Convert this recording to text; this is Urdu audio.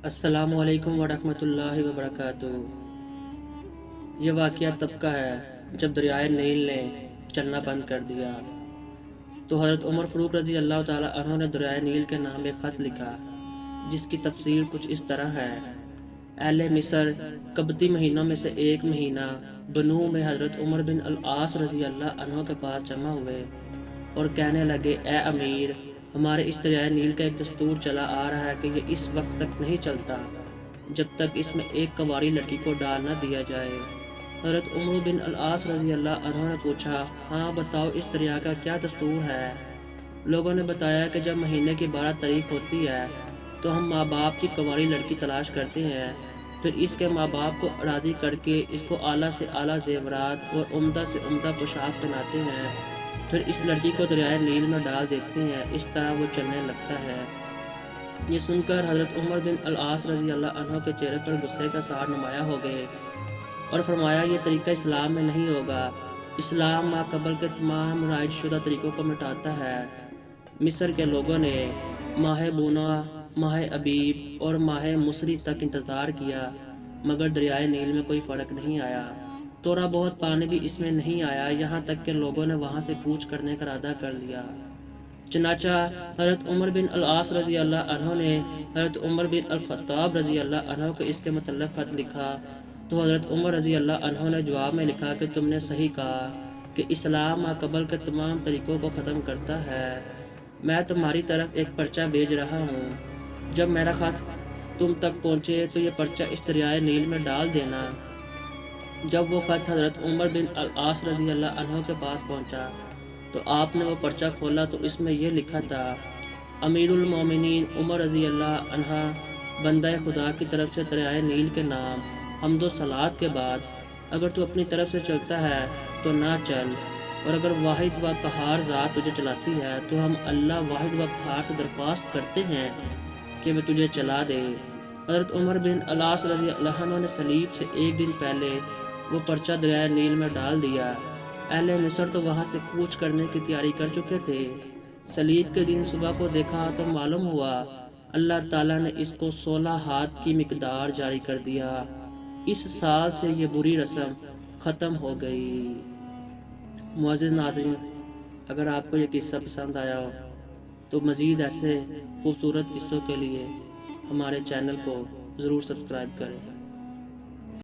السلام علیکم ورحمۃ اللہ وبرکاتہ۔ یہ واقعہ تب کا ہے جب دریائے نیل نے چلنا بند کر دیا تو حضرت عمر فاروق رضی اللہ تعالیٰ عنہ نے دریائے نیل کے نام ایک خط لکھا جس کی تفسیر کچھ اس طرح ہے۔ اہل مصر قبطی مہینوں میں سے ایک مہینہ بنو میں حضرت عمر بن العاص رضی اللہ عنہ کے پاس جمع ہوئے اور کہنے لگے، اے امیر، ہمارے اس دریائے نیل کا ایک دستور چلا آ رہا ہے کہ یہ اس وقت تک نہیں چلتا جب تک اس میں ایک کنواری لڑکی کو ڈال نہ دیا جائے۔ حضرت عمر بن العاص رضی اللہ عنہ نے پوچھا، ہاں بتاؤ، اس دریا کا کیا دستور ہے؟ لوگوں نے بتایا کہ جب مہینے کی 12 تاریخ ہوتی ہے تو ہم ماں باپ کی کنواری لڑکی تلاش کرتے ہیں، پھر اس کے ماں باپ کو راضی کر کے اس کو اعلیٰ سے اعلیٰ زیورات اور عمدہ سے عمدہ پوشاک پہناتے ہیں، پھر اس لڑکی کو دریائے نیل میں ڈال دیتے ہیں، اس طرح وہ چلنے لگتا ہے۔ یہ سن کر حضرت عمر بن العاص رضی اللہ عنہ کے چہرے پر غصے کا سار نمایاں ہو گئے اور فرمایا، یہ طریقہ اسلام میں نہیں ہوگا۔ اسلام ما قبل کے تمام رائج شدہ طریقوں کو مٹاتا ہے۔ مصر کے لوگوں نے ماہ بونا، ماہ ابیب اور ماہ مصری تک انتظار کیا مگر دریائے نیل میں کوئی فرق نہیں آیا، تھوڑا بہت پانی بھی اس میں نہیں آیا، یہاں تک کہ لوگوں نے وہاں سے کوچ کرنے کا ارادہ کر لیا۔ چنانچہ حضرت عمر بن العاص رضی اللہ عنہ نے حضرت عمر بن الخطاب رضی اللہ عنہ کو اس کے متعلق خط لکھا تو حضرت عمر رضی اللہ عنہ نے جواب میں لکھا کہ تم نے صحیح کہا کہ اسلام ما قبل کے تمام طریقوں کو ختم کرتا ہے۔ میں تمہاری طرف ایک پرچہ بھیج رہا ہوں، جب میرا خط تم تک پہنچے تو یہ پرچہ اس دریائے نیل میں ڈال دینا۔ جب وہ خط حضرت عمر بن العاص رضی اللہ عنہ کے پاس پہنچا تو آپ نے وہ پرچہ کھولا تو اس میں یہ لکھا تھا، امیر المومنین عمر رضی اللہ عنہ، بندہ خدا کی طرف سے دریائے نیل کے نام حمد و صلات کے بعد اگر تو اپنی طرف سے چلتا ہے تو نہ چل، اور اگر واحد و قہار ذات تجھے چلاتی ہے تو ہم اللہ واحد و قہار سے درخواست کرتے ہیں کہ وہ تجھے چلا دے۔ حضرت عمر بن العاص رضی اللہ عنہ نے صلیب سے ایک دن پہلے وہ پرچہ دریائے نیل میں ڈال دیا۔ اہل مصر تو وہاں سے کوچ کرنے کی تیاری کر چکے تھے۔ صلیب کے دن صبح کو دیکھا تو معلوم ہوا اللہ تعالیٰ نے اس کو 16 ہاتھ کی مقدار جاری کر دیا۔ اس سال سے یہ بری رسم ختم ہو گئی۔ معزز ناظرین، اگر آپ کو یہ قصہ پسند آیا ہو تو مزید ایسے خوبصورت قصوں کے لیے ہمارے چینل کو ضرور سبسکرائب کریں۔